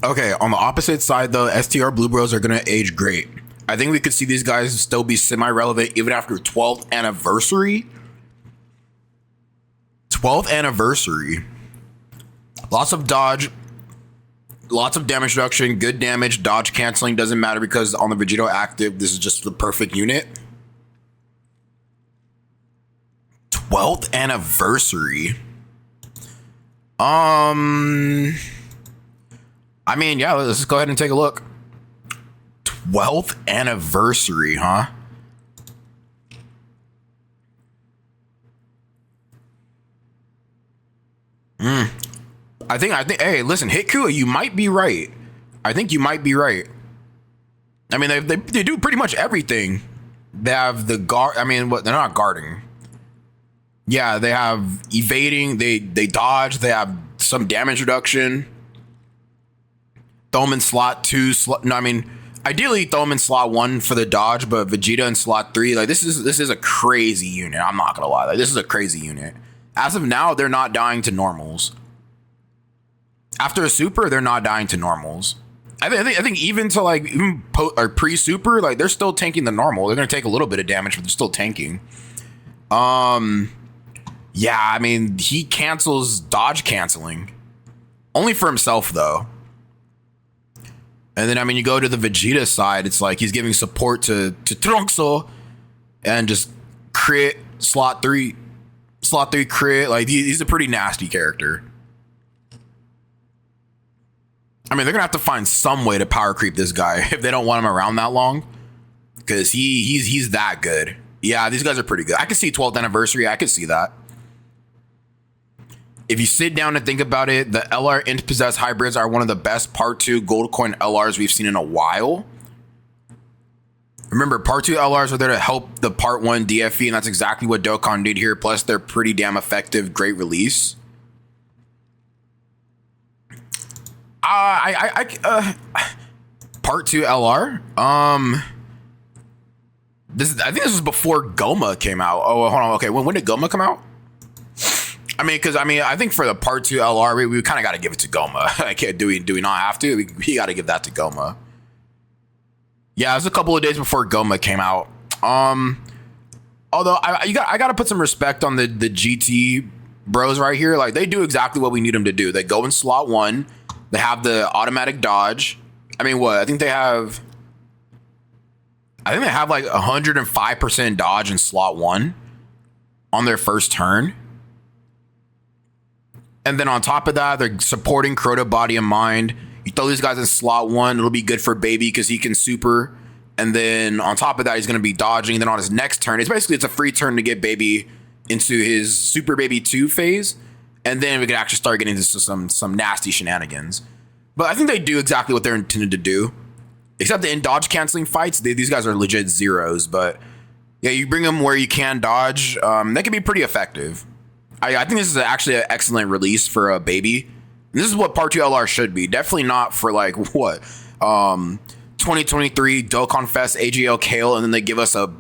Okay, on the opposite side though, STR Blue Bros are gonna age great. I think we could see these guys still be semi-relevant even after 12th anniversary. 12th anniversary. Lots of dodge, lots of damage reduction, good damage, dodge canceling doesn't matter because on the Vegito active, this is just the perfect unit. 12th anniversary. I mean, yeah, let's just go ahead and take a look. 12th anniversary, huh? I think, hey, listen, Hitku, you might be right. I think you might be right. I mean, they do pretty much everything. They have the guard. I mean, what? They're not guarding. Yeah, they have evading. They dodge. They have some damage reduction. Throw them in slot 2. No, I mean, ideally throw them in slot 1 for the dodge, but Vegeta in slot 3. Like this is a crazy unit. I'm not gonna lie. Like this is a crazy unit. As of now, they're not dying to normals. After a super, they're not dying to normals. I think even to like even or pre-super, like they're still tanking the normal. They're gonna take a little bit of damage, but they're still tanking. Yeah, I mean he cancels dodge canceling, only for himself though. And then I mean you go to the Vegeta side, it's like he's giving support to Trunxo, and just crit slot 3 crit. Like he's a pretty nasty character. I mean, they're gonna have to find some way to power creep this guy if they don't want him around that long, because he's that good. Yeah, these guys are pretty good. I could see 12th anniversary. I could see that. If you sit down and think about it, the LR Int Possessed hybrids are one of the best Part 2 gold coin LRs we've seen in a while. Remember, Part 2 LRs are there to help the Part 1 DFE, and that's exactly what Dokkan did here. Plus, they're pretty damn effective. Great release. Part 2 LR. I think this was before Goma came out. Oh, hold on. Okay, when did Goma come out? I mean, because I think for the Part 2 LR, we kind of got to give it to Goma. Like, do we not have to? We got to give that to Goma. Yeah, it was a couple of days before Goma came out. Although I got to put some respect on the GT bros right here. Like they do exactly what we need them to do. They go in slot 1. They have the automatic dodge. I mean, what? I think they have like 105% dodge in slot 1 on their first turn. And then on top of that, they're supporting Crota body and mind. You throw these guys in slot 1, it'll be good for Baby because he can super. And then on top of that, he's going to be dodging. Then on his next turn, it's a free turn to get Baby into his Super Baby 2 phase. And then we can actually start getting into some nasty shenanigans. But I think they do exactly what they're intended to do. Except that in dodge canceling fights, these guys are legit zeros. But yeah, you bring them where you can dodge. They can be pretty effective. I think this is actually an excellent release for a Baby. This is what Part 2 LR should be. Definitely not for like what 2023 Dokkan Fest AGL Kale, and then they give us a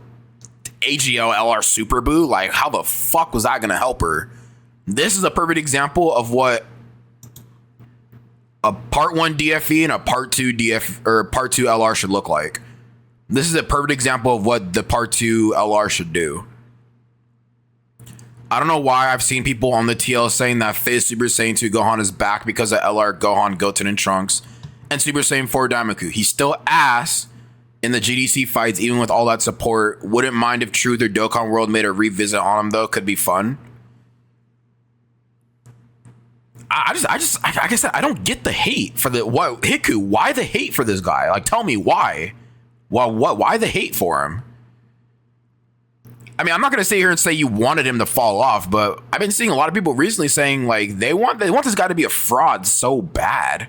AGL LR Super Boo. Like, how the fuck was that gonna help her? This is a perfect example of what a Part 1 DFE and a Part 2 Part 2 LR should look like. This is a perfect example of what the Part 2 LR should do. I don't know why I've seen people on the TL saying that Phase Super Saiyan 2 Gohan is back because of LR Gohan, Goten, and Trunks, and Super Saiyan 4 Daimaku. He's still ass in the GDC fights, even with all that support. Wouldn't mind if Truth or Dokkan World made a revisit on him, though. Could be fun. Like I said, I don't get the hate for Hiku. Why the hate for this guy? Like, tell me why. Why the hate for him? I mean, I'm not gonna sit here and say you wanted him to fall off, but I've been seeing a lot of people recently saying like they want this guy to be a fraud so bad.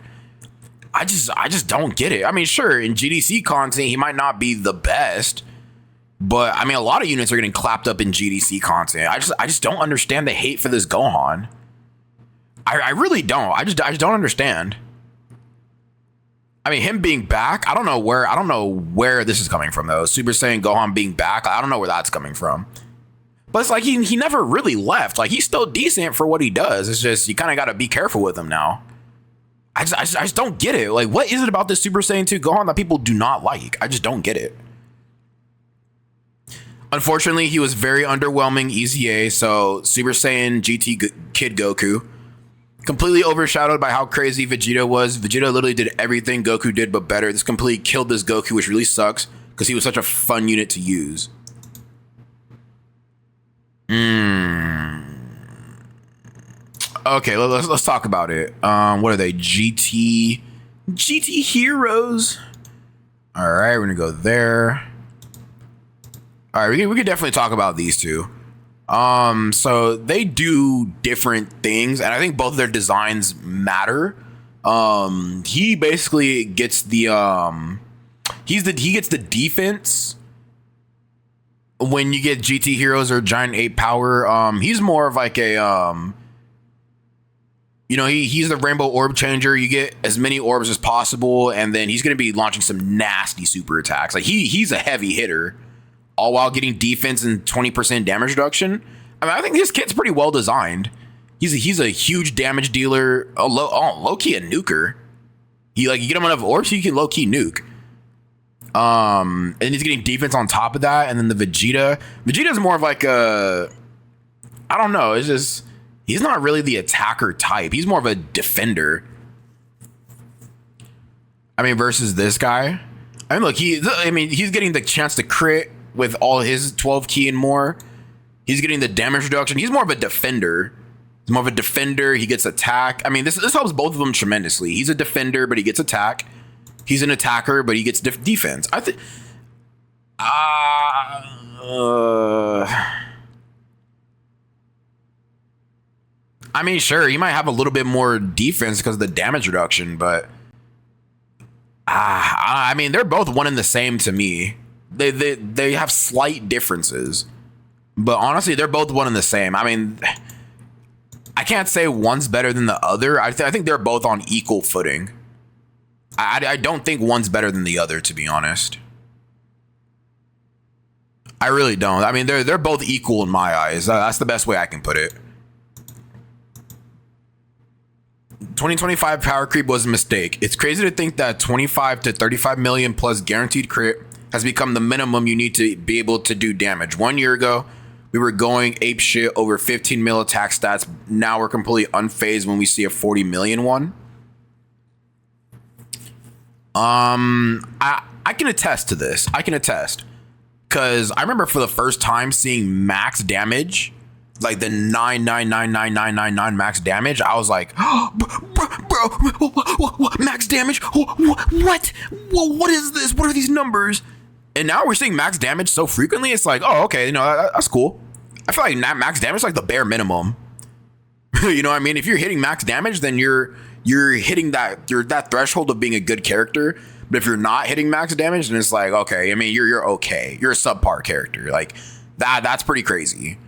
I just don't get it. I mean, sure, in GDC content he might not be the best, but I mean a lot of units are getting clapped up in GDC content. I just don't understand the hate for this Gohan. I really don't. I just don't understand. I mean, him being back, I don't know where this is coming from though. Super Saiyan Gohan being back, I don't know where that's coming from. But it's like he never really left. Like he's still decent for what he does. It's just you kind of got to be careful with him now. I just don't get it. Like, what is it about this Super Saiyan 2 Gohan that people do not like? I just don't get it. Unfortunately, he was very underwhelming EZA, so Super Saiyan GT Kid Goku. Completely overshadowed by how crazy Vegeta was. Vegeta literally did everything Goku did, but better. This completely killed this Goku, which really sucks, because he was such a fun unit to use. Okay, let's talk about it. What are they? GT Heroes. All right, we're gonna go there. All right, we could definitely talk about these two. So they do different things, and I think both of their designs matter. He basically gets the he gets the defense when you get GT Heroes or Giant Ape Power. He's more of like a you know, he's the Rainbow Orb Changer. You get as many orbs as possible, and then he's going to be launching some nasty super attacks. Like he's a heavy hitter, all while getting defense and 20% damage reduction. I mean, I think this kit's pretty well designed. He's a huge damage dealer. Low key a nuker. You get him enough orbs, so you can low key nuke. And he's getting defense on top of that, and then the Vegeta's more of like a, I don't know. It's just, he's not really the attacker type. He's more of a defender. I mean, versus this guy. I mean, look, he's getting the chance to crit with all his 12 key and more. He's getting the damage reduction. He's more of a defender. He's more of a defender. He gets attack. I mean, this helps both of them tremendously. He's a defender, but he gets attack. He's an attacker, but he gets defense. I think. I mean, sure, he might have a little bit more defense because of the damage reduction, but I mean, they're both one and the same to me. They have slight differences, but honestly, they're both one and the same. I mean, I can't say one's better than the other. I think they're both on equal footing. I don't think one's better than the other, to be honest. I really don't. I mean, they're both equal in my eyes. That's the best way I can put it. 2025 power creep was a mistake. It's crazy to think that 25 to 35 million plus guaranteed crit has become the minimum you need to be able to do damage. 1 year ago, we were going ape shit over 15 mil attack stats. Now we're completely unfazed when we see a 40 million one. I can attest to this. I can attest. Because I remember for the first time seeing max damage, like the 9999999 max damage, I was like, oh, bro, max damage? What? What is this? What are these numbers? And now we're seeing max damage so frequently, it's like, oh, okay, you know, that's cool. I feel like max damage is like the bare minimum. You know what I mean? If you're hitting max damage, then you're hitting that threshold of being a good character. But if you're not hitting max damage, then it's like, okay, I mean, you're okay. You're a subpar character. Like that's pretty crazy.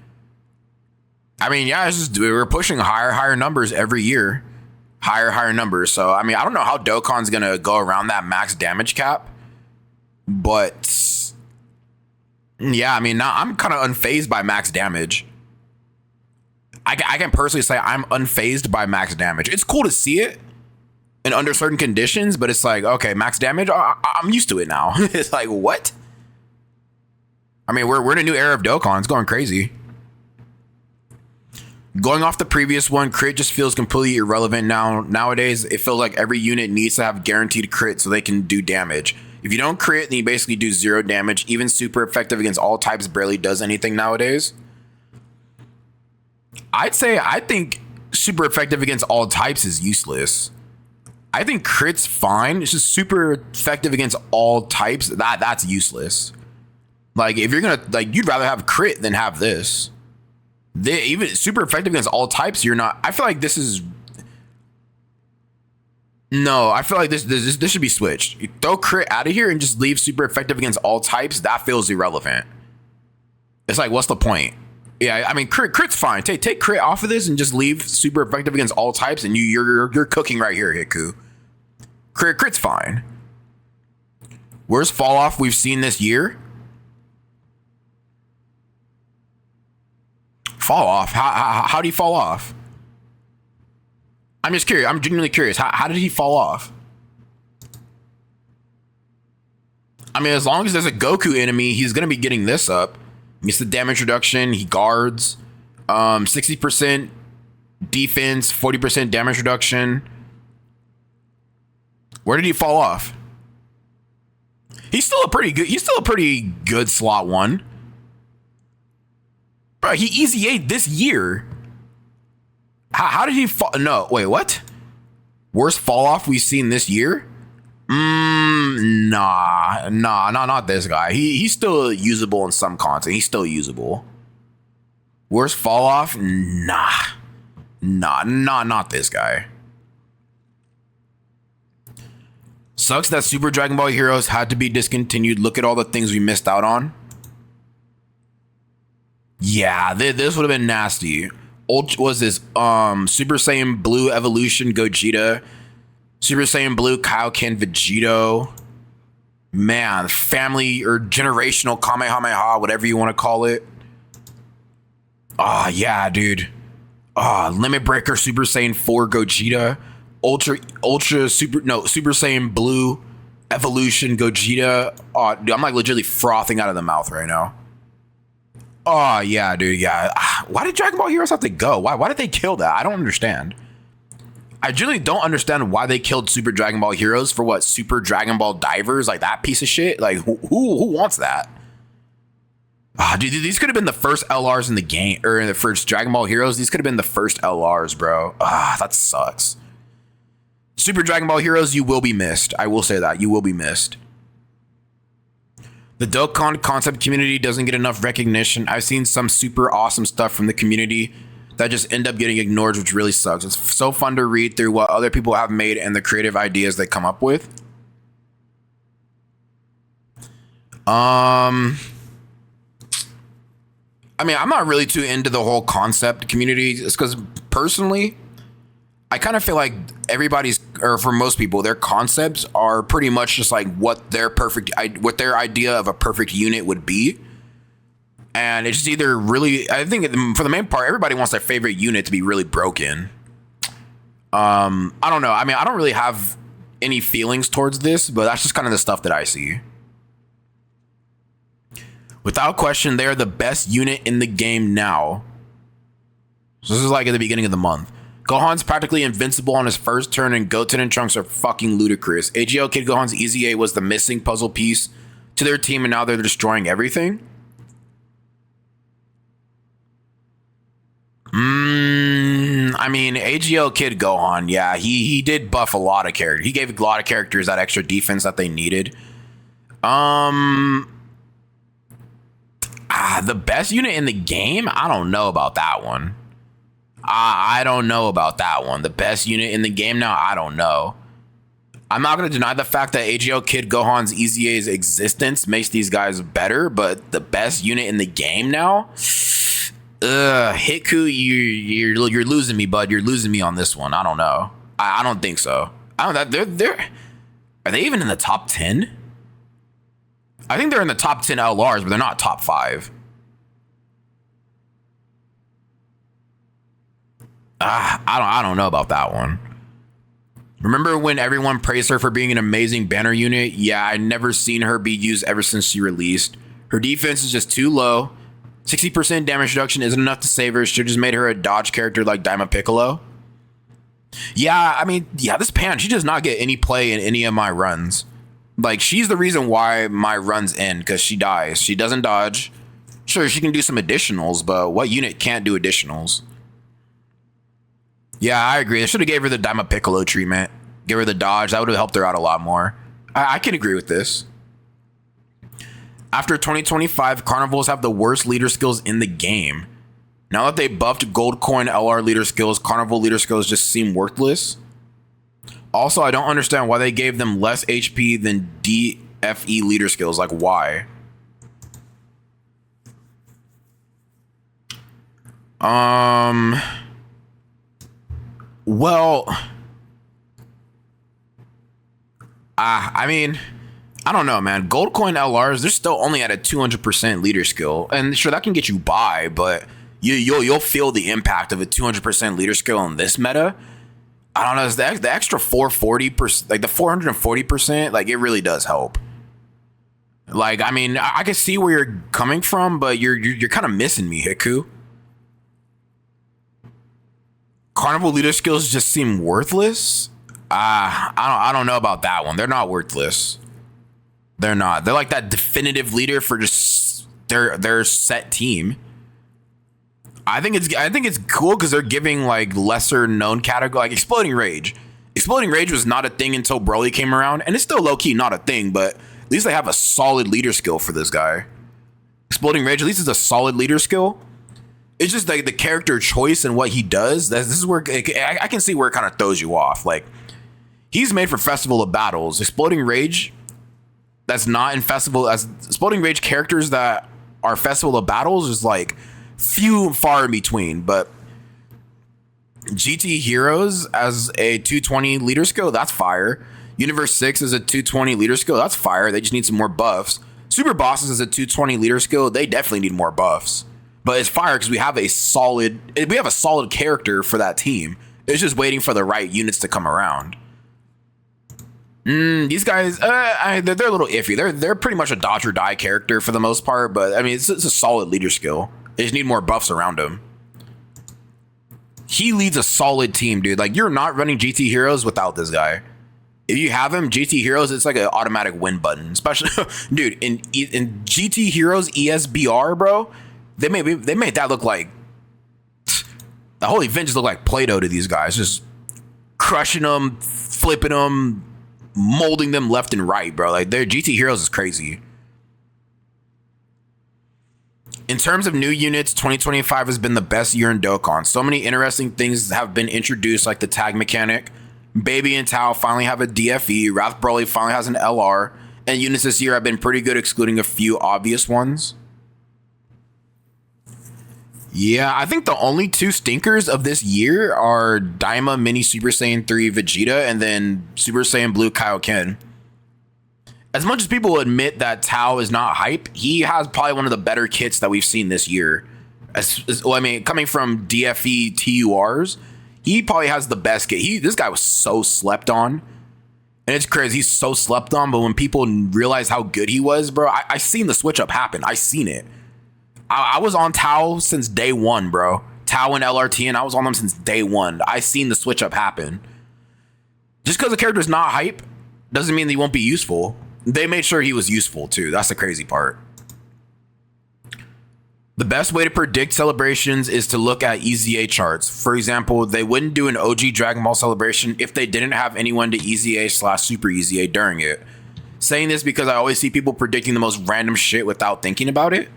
I mean, yeah, it's just, we're pushing higher numbers every year. Higher numbers. So, I mean, I don't know how Dokkan's going to go around that max damage cap. But, yeah, I mean, now I'm kind of unfazed by max damage. I can personally say I'm unfazed by max damage. It's cool to see it and under certain conditions, but it's like, okay, max damage, I'm used to it now. It's like, what? I mean, we're in a new era of Dokkan. It's going crazy. Going off the previous one, crit just feels completely irrelevant now. Nowadays, it feels like every unit needs to have guaranteed crit so they can do damage. If you don't crit, then you basically do 0 damage. Even super effective against all types barely does anything nowadays. I think super effective against all types is useless. I think crit's fine. It's just super effective against all types. That's useless. Like, if you're gonna, like, you'd rather have crit than have this. Even super effective against all types, you're not. I feel like this is. No, I feel like this should be switched. You throw crit out of here and just leave super effective against all types. That feels irrelevant. It's like, what's the point? Yeah, I mean, crit's fine. Take crit off of this and just leave super effective against all types, and you're cooking right here, Hiku. Crit's fine. Worst fall off we've seen this year. Fall off? How do you fall off? I'm just curious. I'm genuinely curious. How did he fall off? I mean, as long as there's a Goku enemy, he's going to be getting this up. Gets the damage reduction. He guards. 60% defense, 40% damage reduction. Where did he fall off? He's still a pretty good slot 1. Bro, he easy 8 this year. How did he fall? No, wait, what? Worst fall off we've seen this year? Nah, not this guy. He's still usable in some content. He's still usable. Worst fall off? Nah, not this guy. Sucks that Super Dragon Ball Heroes had to be discontinued. Look at all the things we missed out on. Yeah, this would have been nasty. Was this Super Saiyan Blue Evolution Gogeta, Super Saiyan Blue Kaioken Vegito, man, family or generational Kamehameha, whatever you want to call it. Oh yeah, dude. Limit Breaker Super Saiyan 4 Gogeta, Super Saiyan Blue Evolution Gogeta. Oh, dude, I'm like legitimately frothing out of the mouth right now. Oh yeah, dude, yeah. Why did Dragon Ball Heroes have to go? Why did they kill that? I don't understand. I really don't understand why they killed Super Dragon Ball Heroes for what? Super Dragon Ball Divers, like that piece of shit. Like who wants that? Dude, these could have been the first LRs in the game, or in the first Dragon Ball Heroes. These could have been the first LRs, bro. That sucks. Super Dragon Ball Heroes, you will be missed. I will say that you will be missed. The Dokkan concept community doesn't get enough recognition. I've seen some super awesome stuff from the community that just end up getting ignored, which really sucks. It's so fun to read through what other people have made and the creative ideas they come up with. I mean, I'm not really too into the whole concept community. It's because personally, I kind of feel like everybody's, or for most people, their concepts are pretty much just like what their idea of a perfect unit would be. And it's just either really, I think for the main part, everybody wants their favorite unit to be really broken. I don't know. I mean, I don't really have any feelings towards this, but that's just kind of the stuff that I see. Without question, they are the best unit in the game now. So this is like at the beginning of the month. Gohan's practically invincible on his first turn, and Goten and Trunks are fucking ludicrous. AGL Kid Gohan's Easy 8 was the missing puzzle piece to their team, and now they're destroying everything. I mean, AGL Kid Gohan, yeah, he did buff a lot of characters. He gave a lot of characters that extra defense that they needed. The best unit in the game? I don't know about that one. I don't know about that one. The best unit in the game now? I don't know. I'm not going to deny the fact that AGL Kid Gohan's Easy A's existence makes these guys better, but the best unit in the game now? Hitku, you're losing me, bud. You're losing me on this one. I don't know. I don't think so. I don't. Are they even in the top 10? I think they're in the top 10 LRs, but they're not top 5. I don't know about that one. Remember when everyone praised her for being an amazing banner unit? Yeah, I'd never seen her be used ever since she released. Her defense is just too low. 60% damage reduction isn't enough to save her. Should just made her a dodge character like Daima Piccolo. Yeah, I mean, yeah, this Pan, she does not get any play in any of my runs. Like, she's the reason why my runs end, because she dies. She doesn't dodge. Sure, she can do some additionals, but what unit can't do additionals? Yeah, I agree. They should have gave her the Daima Piccolo treatment. Give her the dodge. That would have helped her out a lot more. I can agree with this. After 2025, Carnivals have the worst leader skills in the game. Now that they buffed Gold Coin LR leader skills, Carnival leader skills just seem worthless. Also, I don't understand why they gave them less HP than DFE leader skills. Like, why? Well, I mean, I don't know, man. Gold coin LRs, they're still only at a 200% leader skill, and sure, that can get you by, but you'll feel the impact of a 200% leader skill in this meta. I don't know. It's the extra 440%, like the 440%, like it really does help. Like, I mean, I can see where you're coming from, but you're kind of missing me, Hiku. Carnival leader skills just seem worthless. I don't know about that one. They're not worthless. They're not. They're like that definitive leader for just their set team. I think it's cool because they're giving like lesser known category, like Exploding Rage. Exploding Rage was not a thing until Broly came around, and it's still low key not a thing, but at least they have a solid leader skill for this guy. Exploding Rage at least is a solid leader skill. It's just like the character choice and what he does. This is where I can see where it kind of throws you off. Like, he's made for Festival of Battles. Exploding Rage, that's not in Festival. As Exploding Rage characters that are Festival of Battles is like few and far in between. But GT Heroes as a 220 leader skill, that's fire. Universe 6 is a 220 leader skill, that's fire. They just need some more buffs. Super Bosses is a 220 leader skill. They definitely need more buffs. But it's fire because we have a solid character for that team. It's just waiting for the right units to come around. These guys, they're a little iffy. They're pretty much a dodge or die character for the most part. But I mean, it's a solid leader skill. They just need more buffs around him. He leads a solid team, dude. Like, you're not running GT Heroes without this guy. If you have him, GT Heroes, it's like an automatic win button. Especially, dude, in GT Heroes ESBR, bro. They made that look like the whole event just looked like Play-Doh to these guys, just crushing them, flipping them, molding them left and right, bro. Like, their GT Heroes is crazy. In terms of new units, 2025 has been the best year in Dokkan. So many interesting things have been introduced, like the tag mechanic. Baby and Tao finally have a DFE. Wrath Broly finally has an LR. And units this year have been pretty good, excluding a few obvious ones. Yeah, I think the only two stinkers of this year are Daima Mini Super Saiyan 3 Vegeta and then Super Saiyan Blue Kaioken. As much as people will admit that Tao is not hype, he has probably one of the better kits that we've seen this year. Well, I mean, coming from DFE TURs, he probably has the best kit. This guy was so slept on. And it's crazy, he's so slept on, but when people realize how good he was, bro, I seen the switch up happen. I seen it. I was on Tao since day one, bro. Tao and LRT, and I was on them since day one. I seen the switch up happen. Just because the character's not hype doesn't mean that he won't be useful. They made sure he was useful too. That's the crazy part. The best way to predict celebrations is to look at EZA charts. For example, they wouldn't do an OG Dragon Ball celebration if they didn't have anyone to EZA/Super EZA during it. Saying this because I always see people predicting the most random shit without thinking about it.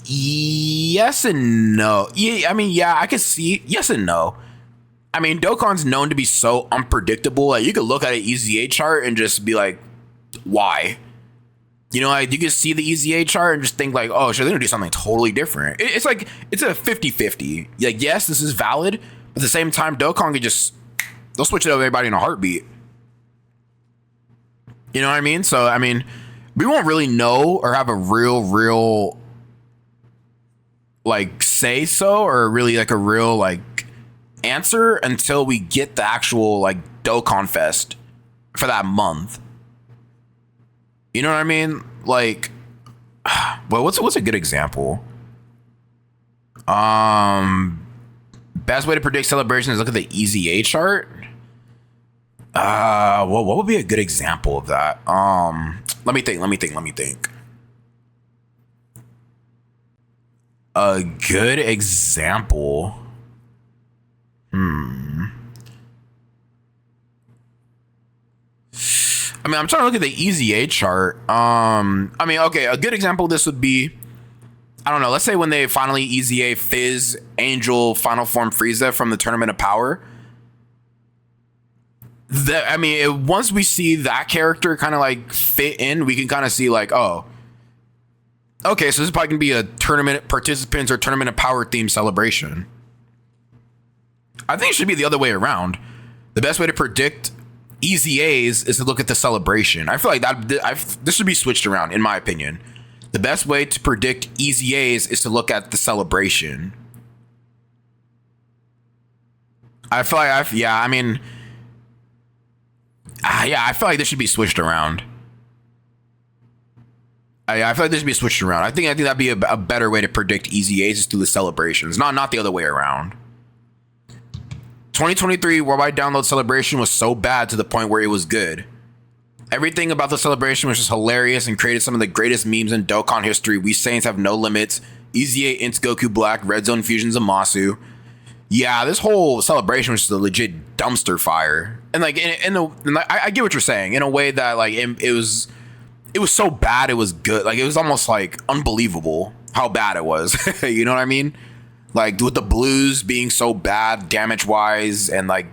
Yes and no. Yeah, I mean, yeah, I can see yes and no. I mean, Dokkan's known to be so unpredictable. Like, you could look at an EZA chart and just be like, why? You know, like, you can see the EZA chart and just think like, oh, sure, they're gonna do something totally different. It's like, it's a 50-50. Like, yes, this is valid, but at the same time, Dokkan could just, they'll switch it up everybody in a heartbeat. You know what I mean? So, I mean, we won't really know or have a real like say so, or really like a real like answer until we get the actual like Dokkan Fest for that month. You know what I mean? Like, well, what's a good example? Best way to predict celebrations is look at the EZA chart. Well, what would be a good example of that? Let me think. A good example. I mean, I'm trying to look at the EZA chart. I mean, okay, a good example of this would be, I don't know, let's say when they finally EZA Fizz Angel Final Form Frieza from the Tournament of Power. I mean, once we see that character kind of like fit in, we can kind of see like, oh, okay, so this is probably gonna be a tournament participants or Tournament of Power themed celebration. I think it should be the other way around. The best way to predict EZAs is to look at the celebration. I feel like this should be switched around, in my opinion. The best way to predict easy A's is to look at the celebration. I feel like I feel like this should be switched around. I feel like this should be switched around. I think that'd be a better way to predict easy A's is through the celebrations, not the other way around. 2023 worldwide download celebration was so bad to the point where it was good. Everything about the celebration was just hilarious and created some of the greatest memes in Dokkan history. We Saints have no limits. Easy A, Ints Goku Black, Red Zone Fusions, and Masu. Yeah, this whole celebration was just a legit dumpster fire. And like, I get what you're saying in a way that like it was so bad it was good. Like it was almost like unbelievable how bad it was. You know what I mean? Like with the blues being so bad damage wise and like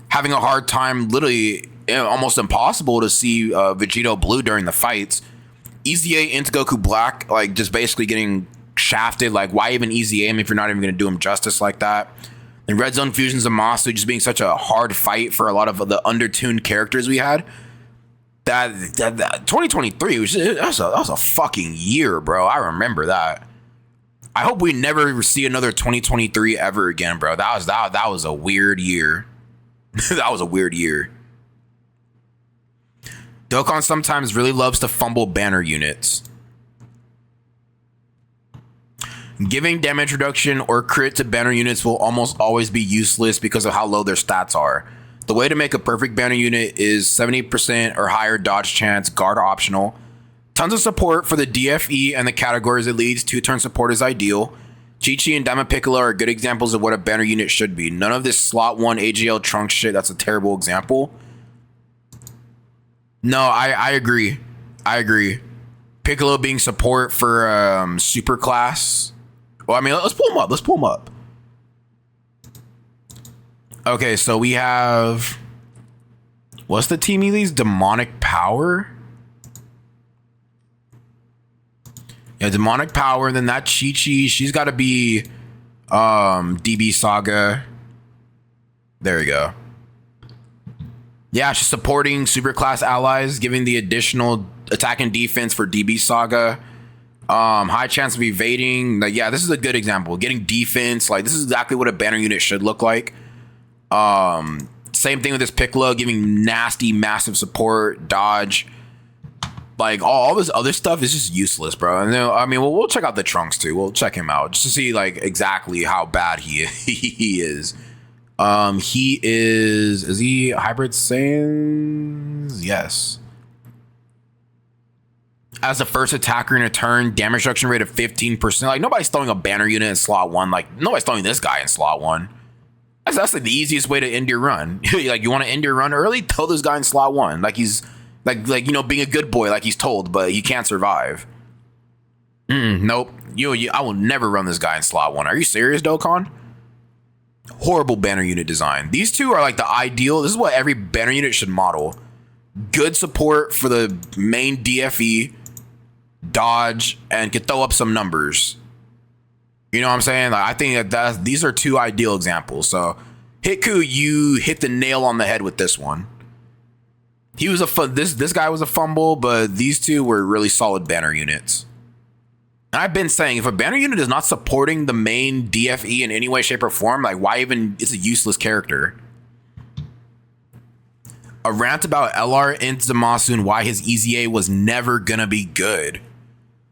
having a hard time, literally almost impossible to see Vegito blue during the fights. Easy A into Goku Black, like just basically getting shafted. Like why even easy aim if you're not even going to do him justice like that? And Red Zone Fusions of Masu just being such a hard fight for a lot of the undertuned characters we had. That 2023 that was a fucking year, bro. I remember that. I hope we never see another 2023 ever again, bro. That was a weird year. That was a weird year. Dokkan sometimes really loves to fumble banner units. Giving damage reduction or crit to banner units will almost always be useless because of how low their stats are. The way to make a perfect banner unit is 70% or higher dodge chance, guard optional. Tons of support for the DFE and the categories it leads. 2-turn support is ideal. Chi-Chi and Diamond Piccolo are good examples of what a banner unit should be. None of this slot 1 AGL trunk shit. That's a terrible example. No, I agree. I agree. Piccolo being support for super class. Well, I mean, let's pull him up. Let's pull him up. Okay, so we have... What's the team he leads? Demonic Power? Yeah, Demonic Power. Then that Chi-Chi, she's got to be DB Saga. There we go. Yeah, she's supporting superclass allies, giving the additional attack and defense for DB Saga. High chance of evading. Like, yeah, this is a good example. Getting defense. Like, this is exactly what a banner unit should look like. Same thing with this Piccolo, giving nasty, massive support, dodge. Like, all this other stuff is just useless, bro. And then, I mean, we'll check out the Trunks, too. We'll check him out just to see, like, exactly how bad he is. He is he Hybrid Saiyans? Yes. As the first attacker in a turn, damage reduction rate of 15%. Like, nobody's throwing a banner unit in slot 1. Like, nobody's throwing this guy in slot 1. That's like the easiest way to end your run. Like, you want to end your run early? Throw this guy in slot 1. Like, he's like you know, being a good boy, like he's told, but he can't survive. Nope. I will never run this guy in slot 1. Are you serious, Dokkan? Horrible banner unit design. These two are like the ideal. This is what every banner unit should model. Good support for the main DFE, dodge, and can throw up some numbers. You know what I'm saying? Like, I think that these are two ideal examples. So, Hitku, you hit the nail on the head with this one. He was this guy was a fumble, but these two were really solid banner units. And I've been saying, if a banner unit is not supporting the main DFE in any way, shape, or form, like, why even? It's a useless character. A rant about LR into Zamasu and why his EZA was never gonna be good.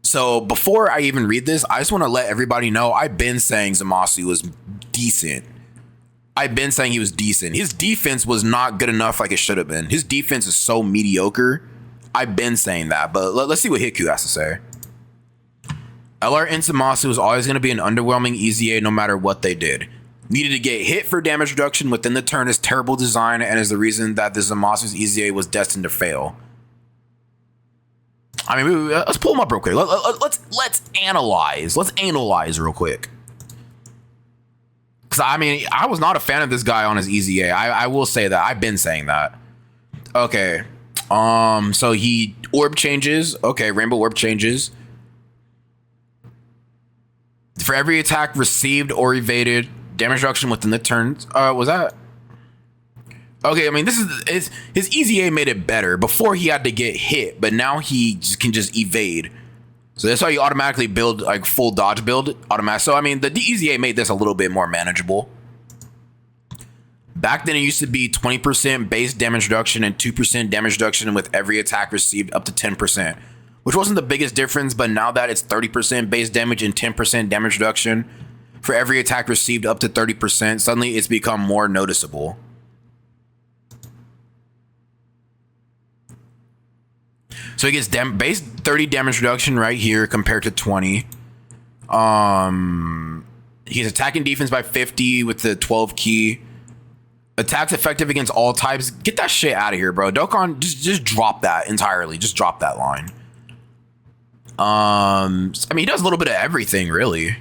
So before I even read this, I just want to let everybody know I've been saying Zamasu was decent. I've been saying he was decent. His defense was not good enough like it should have been. His defense is so mediocre. I've been saying that, but let's see what Hitku has to say. LR into Zamasu was always going to be an underwhelming EZA no matter what they did. Needed to get hit for damage reduction within the turn is terrible design and is the reason that the Zamasu's EZA was destined to fail. I mean, let's pull him up real quick. Let's analyze. Let's analyze real quick. Because, I mean, I was not a fan of this guy on his EZA. I will say that. I've been saying that. Okay. So he orb changes. Okay, rainbow orb changes. For every attack received or evaded, damage reduction within the turn. Was that? Okay, I mean, this is his EZA made it better. Before he had to get hit, but now he can just evade. So that's why you automatically build like full dodge build automatic. So I mean, the DEZA made this a little bit more manageable. Back then, it used to be 20% base damage reduction and 2% damage reduction with every attack received up to 10%, which wasn't the biggest difference. But now that it's 30% base damage and 10% damage reduction for every attack received up to 30%, suddenly it's become more noticeable. So he gets base 30 damage reduction right here compared to 20. He's attacking defense by 50 with the 12 key. Attacks effective against all types. Get that shit out of here, bro. Dokkan, just drop that entirely. Just drop that line. I mean, he does a little bit of everything, really.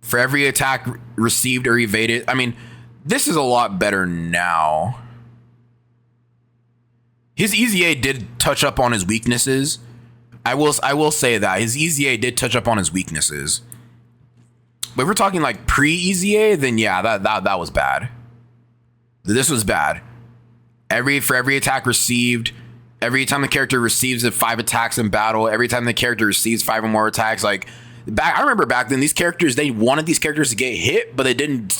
For every attack received or evaded. I mean, this is a lot better now. His EZA did touch up on his weaknesses. I will say that his EZA did touch up on his weaknesses. But if we're talking like pre-EZA, then yeah, that was bad. This was bad. For every attack received, every time the character receives 5 attacks in battle, every time the character receives 5 or more attacks, like I remember back then, these characters, they wanted these characters to get hit, but they didn't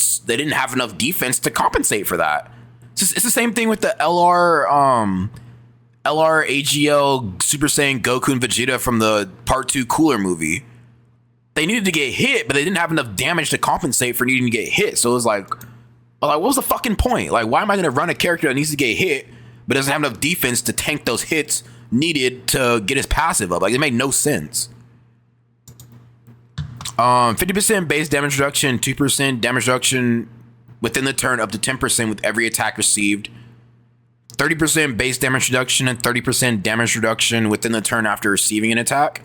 have enough defense to compensate for that. It's the same thing with the LR AGL Super Saiyan Goku and Vegeta from the Part 2 Cooler movie. They needed to get hit, but they didn't have enough damage to compensate for needing to get hit. So it was like, what was the fucking point? Like, why am I going to run a character that needs to get hit, but doesn't have enough defense to tank those hits needed to get his passive up? Like, it made no sense. 50% base damage reduction, 2% damage reduction within the turn up to 10% with every attack received. 30% base damage reduction and 30% damage reduction within the turn after receiving an attack.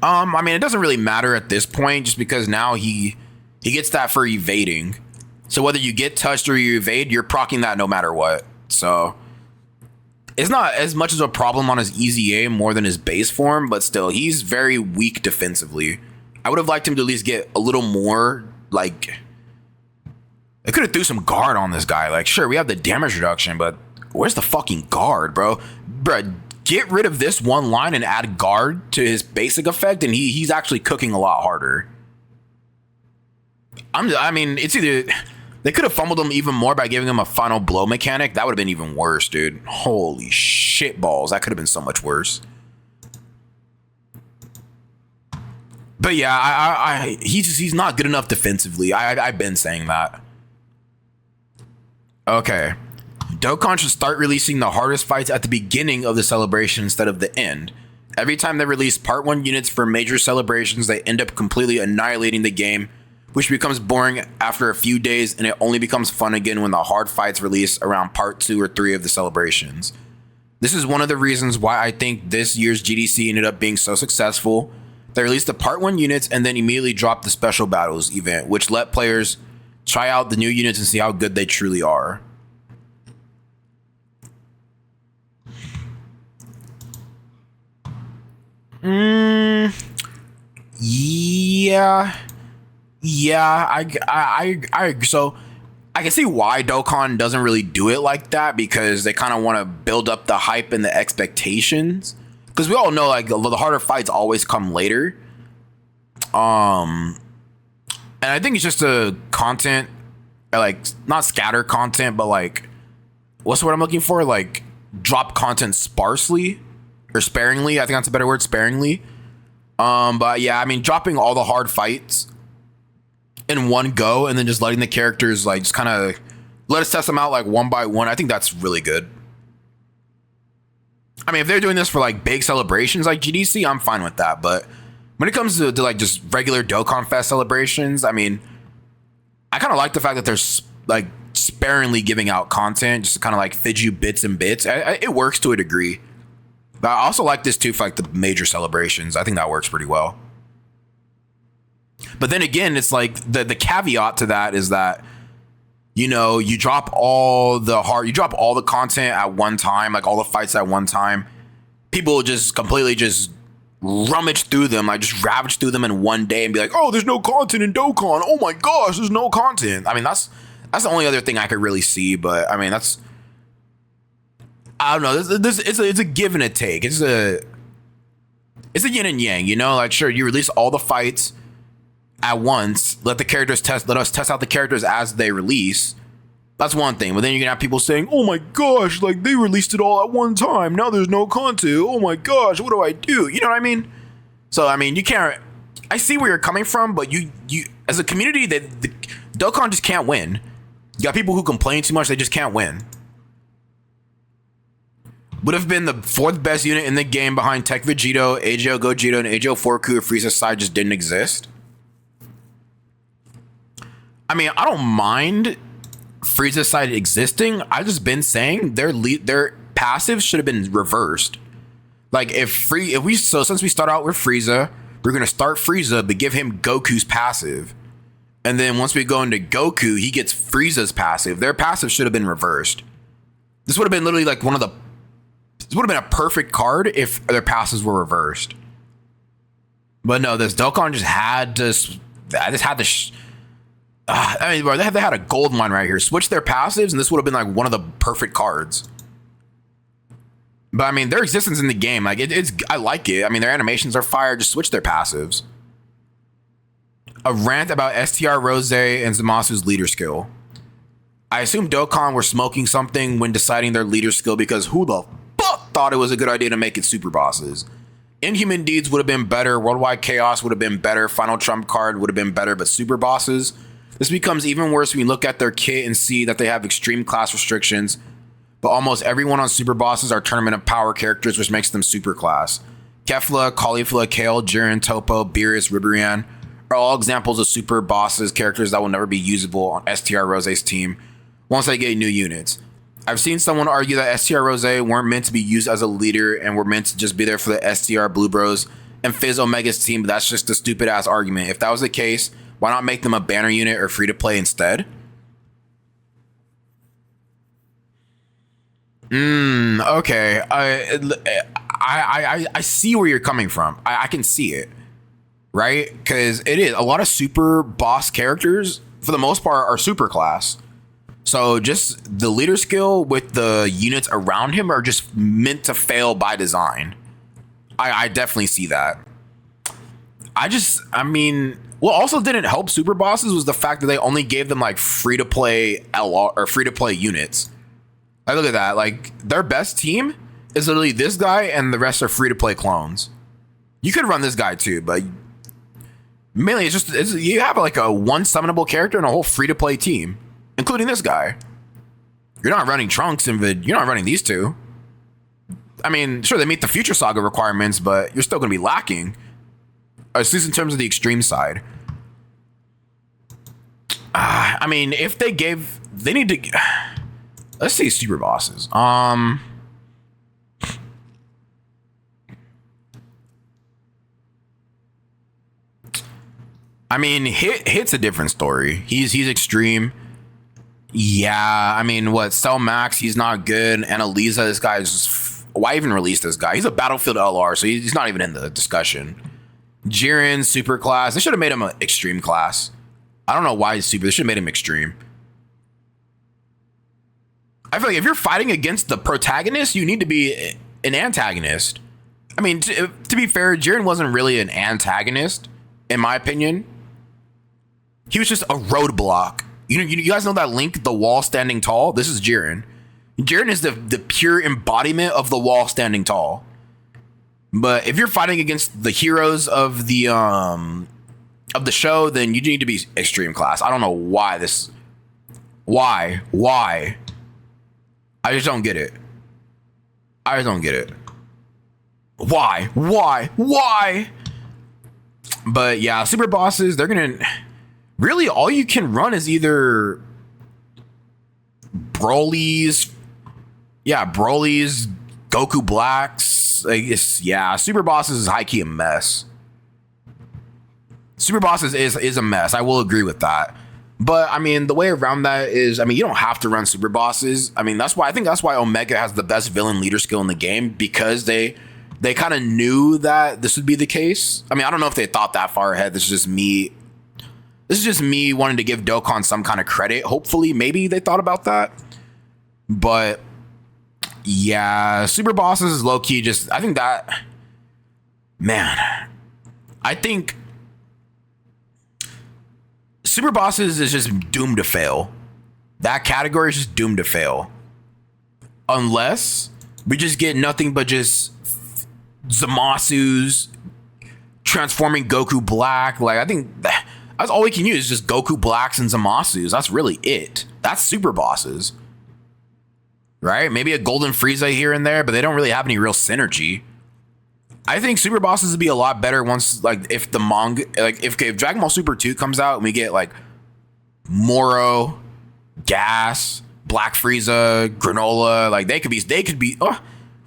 I mean, it doesn't really matter at this point, just because now he gets that for evading. So whether you get touched or you evade, you're proccing that no matter what. So it's not as much as a problem on his EZA more than his base form, but still, he's very weak defensively. I would have liked him to at least get a little more, like, I could have threw some guard on this guy. Like, sure, we have the damage reduction, but where's the fucking guard, bro? Bro, get rid of this one line and add guard to his basic effect, and he's actually cooking a lot harder. I mean, it's either they could have fumbled him even more by giving him a final blow mechanic. That would have been even worse, dude. Holy shit balls. That could have been so much worse. But yeah, he's not good enough defensively. I've been saying that. Okay. Dokkan should start releasing the hardest fights at the beginning of the celebration instead of the end. Every time they release Part 1 units for major celebrations, they end up completely annihilating the game, which becomes boring after a few days, and it only becomes fun again when the hard fights release around Part 2 or 3 of the celebrations. This is one of the reasons why I think this year's GDC ended up being so successful. They released the Part 1 units and then immediately dropped the Special Battles event, which let players try out the new units and see how good they truly are. Yeah, so I can see why Dokkan doesn't really do it like that, because they kind of want to build up the hype and the expectations, because we all know like the harder fights always come later. And I think it's just a content, like not scatter content, but like, what's the word I'm looking for? Like drop content sparsely or sparingly. I think that's a better word, sparingly. But yeah, I mean, dropping all the hard fights in one go and then just letting the characters like just kind of let us test them out like one by one. I think that's really good. I mean, if they're doing this for like big celebrations like GDC, I'm fine with that. But when it comes to like just regular Dokkan Fest celebrations, I mean, I kind of like the fact that there's like sparingly giving out content, just to kind of like feed you bits and bits. It works to a degree. But I also like this too for like the major celebrations. I think that works pretty well. But then again, it's like the caveat to that is that, you know, you drop all the content at one time, like all the fights at one time. People will just completely just rummage through them, like just ravage through them in one day and be like, oh, there's no content in Dokkan. Oh my gosh, there's no content. I mean, that's the only other thing I could really see. But I mean, I don't know. It's a give and a take. it's a yin and yang, you know, like sure, you release all the fights at once, let us test out the characters as they release. That's one thing, but then you're gonna have people saying, oh my gosh, like they released it all at one time, now there's no content, oh my gosh, what do I do? You know what I mean? So I mean, you can't, I see where you're coming from, but you as a community, the Dokkan just can't win. You got people who complain too much, they just can't win. Would have been the 4th best unit in the game behind Tech Vegito, AGO Gogeta, and AGO Forku if Frieza's side just didn't exist. I mean, I don't mind Frieza's side existing. I've just been saying their passives should have been reversed. Like since we start out with Frieza, we're gonna start Frieza but give him Goku's passive. And then once we go into Goku, he gets Frieza's passive. Their passive should have been reversed. This would have been literally like this would have been a perfect card if their passes were reversed. But no, this Dokkan just had to. I mean, bro, they had a gold mine right here. Switch their passives, and this would have been like one of the perfect cards. But I mean, their existence in the game, like I like it. I mean, their animations are fire. Just switch their passives. A rant about STR Rose and Zamasu's leader skill. I assume Dokkan were smoking something when deciding their leader skill because who the fuck thought it was a good idea to make it super bosses? Inhuman Deeds would have been better. Worldwide Chaos would have been better. Final Trump card would have been better, but super bosses. This becomes even worse when you look at their kit and see that they have extreme class restrictions, but almost everyone on super bosses are Tournament of Power characters, which makes them super class. Kefla, Caulifla, Kale, Jiren, Topo, Beerus, Ribrianne are all examples of super bosses, characters that will never be usable on STR Rose's team once they get new units. I've seen someone argue that STR Rose weren't meant to be used as a leader and were meant to just be there for the STR Blue Bros and Fizz Omega's team, but that's just a stupid ass argument. If that was the case, why not make them a banner unit or free to play instead? Okay. I see where you're coming from. I can see it, right? Because it is a lot of super boss characters for the most part are super class. So just the leader skill with the units around him are just meant to fail by design. I definitely see that. I mean, what also didn't help super bosses was the fact that they only gave them like free to play LR or free to play units. Like, look at that. Like their best team is literally this guy and the rest are free to play clones. You could run this guy too, but mainly it's you have like a one summonable character and a whole free to play team, including this guy. You're not running Trunks and you're not running these two. I mean, sure, they meet the Future Saga requirements, but you're still going to be lacking. At least in terms of the extreme side. I mean, if they need to. Let's see super bosses. I mean, Hit's a different story. He's extreme. Yeah, I mean, Cell Max, he's not good. Annalisa, this guy is just. Why even release this guy? He's a Battlefield LR, so he's not even in the discussion. Jiren, super class. They should have made him an extreme class. I don't know why he's super. They should have made him extreme. I feel like if you're fighting against the protagonist, you need to be an antagonist. I mean, to be fair, Jiren wasn't really an antagonist, in my opinion. He was just a roadblock. You guys know that Link, the wall standing tall? This is Jiren. Jiren is the pure embodiment of the wall standing tall. But if you're fighting against the heroes of the show, then you need to be extreme class. I don't know why this. Why? I just don't get it. Why? But yeah, super bosses, they're gonna really all you can run is either Broly's, Goku Blacks. Like super bosses is high key a mess. Super bosses is a mess. I will agree with that. But I mean, the way around that is, I mean, you don't have to run super bosses. I mean, I think that's why Omega has the best villain leader skill in the game, because they kind of knew that this would be the case. I mean, I don't know if they thought that far ahead. This is just me wanting to give Dokkan some kind of credit. Hopefully, maybe they thought about that. But yeah, super bosses is low key just, I think that Man, I think Super Bosses is just doomed to fail. That category is just doomed to fail. Unless we just get nothing but just Zamasu's transforming Goku black. Like, I think that's all we can use, just Goku blacks and Zamasu's. That's really it. That's Super Bosses. Right? Maybe a Golden Frieza here and there, but they don't really have any real synergy. I think Super Bosses would be a lot better once, like, if the manga, like, if Dragon Ball Super 2 comes out and we get, like, Moro, Gas, Black Frieza, Granola, like, they could be, oh,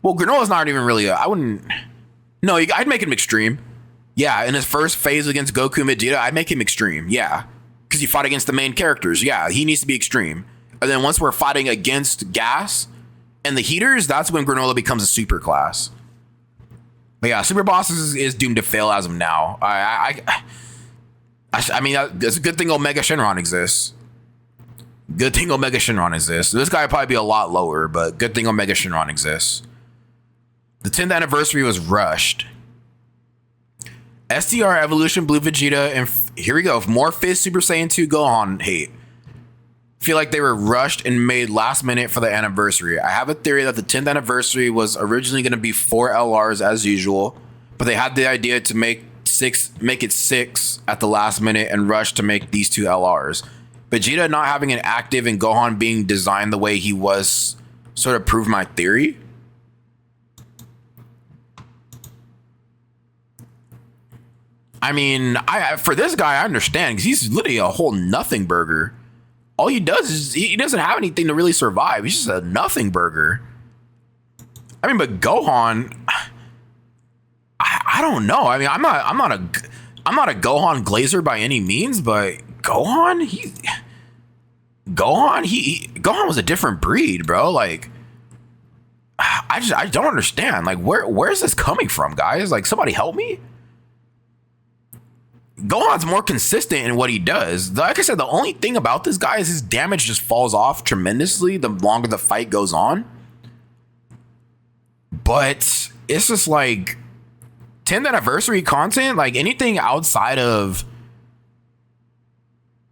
well, Granola's not even really, I'd make him extreme. Yeah, in his first phase against Goku and Vegeta, I'd make him extreme, yeah. Because he fought against the main characters, yeah, he needs to be extreme. And then once we're fighting against Gas and the Heaters, that's when Granola becomes a super class. But yeah, Super Bosses is doomed to fail as of now. I mean, it's a good thing Omega Shenron exists. Good thing Omega Shenron exists. This guy would probably be a lot lower, but good thing Omega Shenron exists. The 10th anniversary was rushed. STR Evolution Blue Vegeta, and here we go. More Fizz Super Saiyan 2 Gohan hate. Feel like they were rushed and made last minute for the anniversary. I have a theory that the 10th anniversary was originally going to be 4 LRs as usual, but they had the idea to make it 6 at the last minute and rush to make these 2 LRs. Vegeta not having an active and Gohan being designed the way he was sort of proved my theory. I mean, for this guy, I understand, because he's literally a whole nothing burger. All he does is he doesn't have anything to really survive. He's just a nothing burger. I mean, but Gohan, I don't know. I mean, I'm not a Gohan glazer by any means, but Gohan was a different breed, bro. Like, I don't understand. Like, where's this coming from, guys? Like, somebody help me. Gohan's more consistent in what he does. Like I said, the only thing about this guy is his damage just falls off tremendously the longer the fight goes on. But it's just like 10th anniversary content, like anything outside of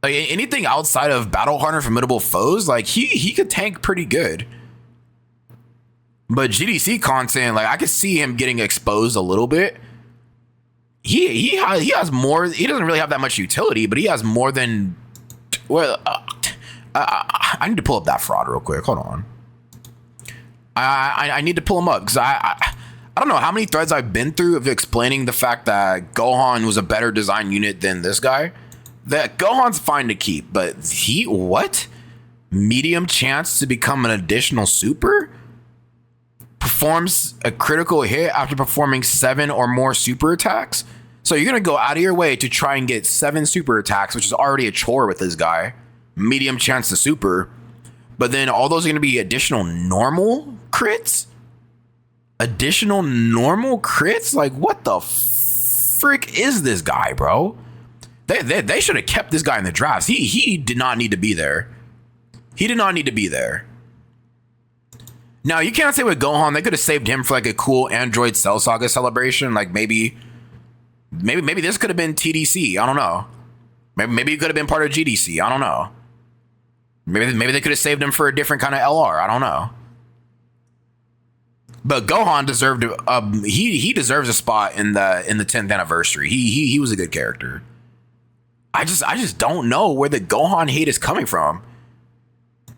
Battle Harder Formidable Foes, like he could tank pretty good. But GDC content, like I could see him getting exposed a little bit. He has more. He doesn't really have that much utility, but he has more than. Well, I need to pull up that fraud real quick. Hold on. I need to pull him up because I don't know how many threads I've been through of explaining the fact that Gohan was a better design unit than this guy. That Gohan's fine to keep, but what? Medium chance to become an additional super? Performs a critical hit after performing 7 or more super attacks. So you're going to go out of your way to try and get 7 super attacks, which is already a chore with this guy. Medium chance to super. But then all those are going to be additional normal crits? Additional normal crits? Like, what the frick is this guy, bro? They should have kept this guy in the drafts. He did not need to be there. He did not need to be there. Now, you can't say with Gohan, they could have saved him for like a cool Android Cell Saga celebration. Like maybe this could have been TDC. I don't know. Maybe it could have been part of GDC. I don't know. Maybe they could have saved him for a different kind of LR. I don't know. But Gohan deserved he deserves a spot in the 10th anniversary. He was a good character. I just don't know where the Gohan hate is coming from.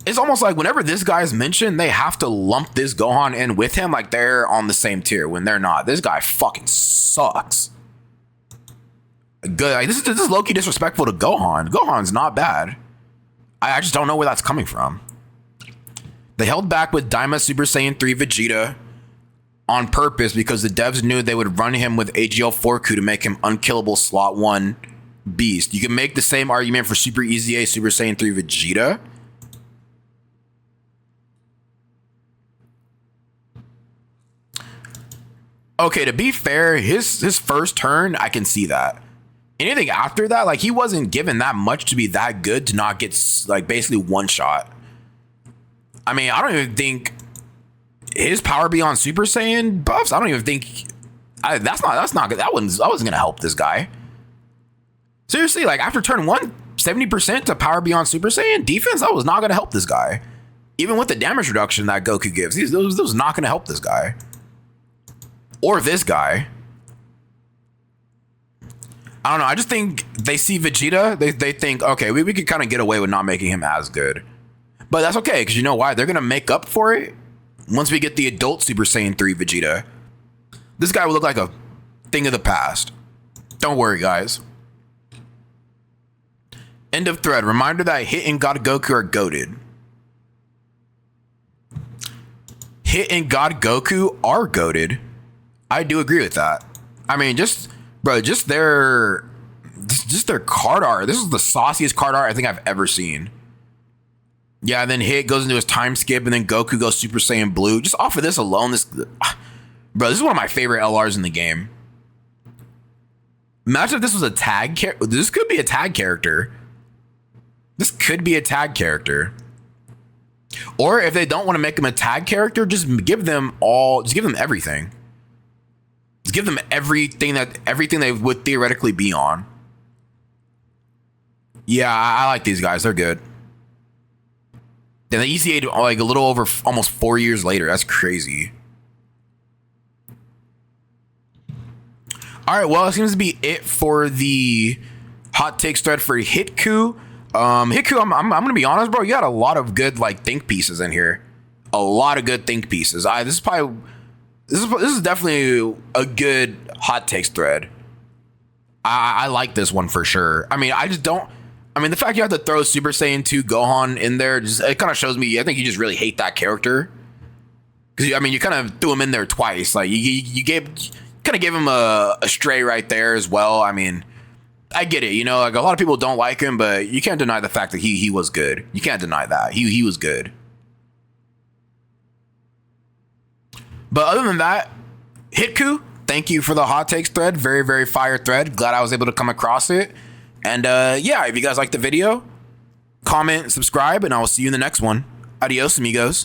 It's almost like whenever this guy's mentioned, they have to lump this Gohan in with him like they're on the same tier when they're not. This guy fucking sucks. Good. Like, this is low-key disrespectful to Gohan. Gohan's not bad. I just don't know where that's coming from. They held back with Daima Super Saiyan 3 Vegeta on purpose because the devs knew they would run him with AGL 4Ku to make him unkillable slot 1 beast. You can make the same argument for Super EZA Super Saiyan 3 Vegeta. Okay, to be fair, his first turn, I can see that. Anything after that, like he wasn't given that much to be that good to not get like basically one shot. I mean, I don't even think his power beyond Super Saiyan buffs. I don't even think That wasn't gonna help this guy. Seriously, like after turn 1, 70% to power beyond Super Saiyan defense, that was not gonna help this guy. Even with the damage reduction that Goku gives, those was not gonna help this guy. Or this guy. I don't know. I just think they see Vegeta. They think, okay, we could kind of get away with not making him as good. But that's okay, because you know why? They're going to make up for it once we get the adult Super Saiyan 3 Vegeta. This guy will look like a thing of the past. Don't worry, guys. End of thread. Reminder that Hit and God Goku are goated. Hit and God Goku are goated. I do agree with that. I mean, just their card art. This is the sauciest card art I think I've ever seen. Yeah, and then Hit goes into his time skip, and then Goku goes Super Saiyan Blue. Just off of this alone, this is one of my favorite LRs in the game. Imagine if this was a tag character. This could be a tag character. This could be a tag character. Or if they don't want to make him a tag character, just give them everything. Just give them everything they would theoretically be on. Yeah, I like these guys. They're good. And they ECA'd like a little over almost 4 years later. That's crazy. All right, well, it seems to be it for the hot takes thread for Hitku. Hitku, I'm gonna be honest, bro. You got a lot of good like think pieces in here. A lot of good think pieces. This is definitely a good hot takes thread. I like this one for sure. I mean, the fact you have to throw Super Saiyan 2 Gohan in there, it kind of shows me, I think you just really hate that character. Because, I mean, you kind of threw him in there twice. Like, you kind of gave him a stray right there as well. I mean, I get it. You know, like a lot of people don't like him, but you can't deny the fact that he was good. You can't deny that. He was good. But other than that, Hitku, thank you for the hot takes thread. Very, very fire thread. Glad I was able to come across it. And yeah, if you guys liked the video, comment, subscribe, and I will see you in the next one. Adios, amigos.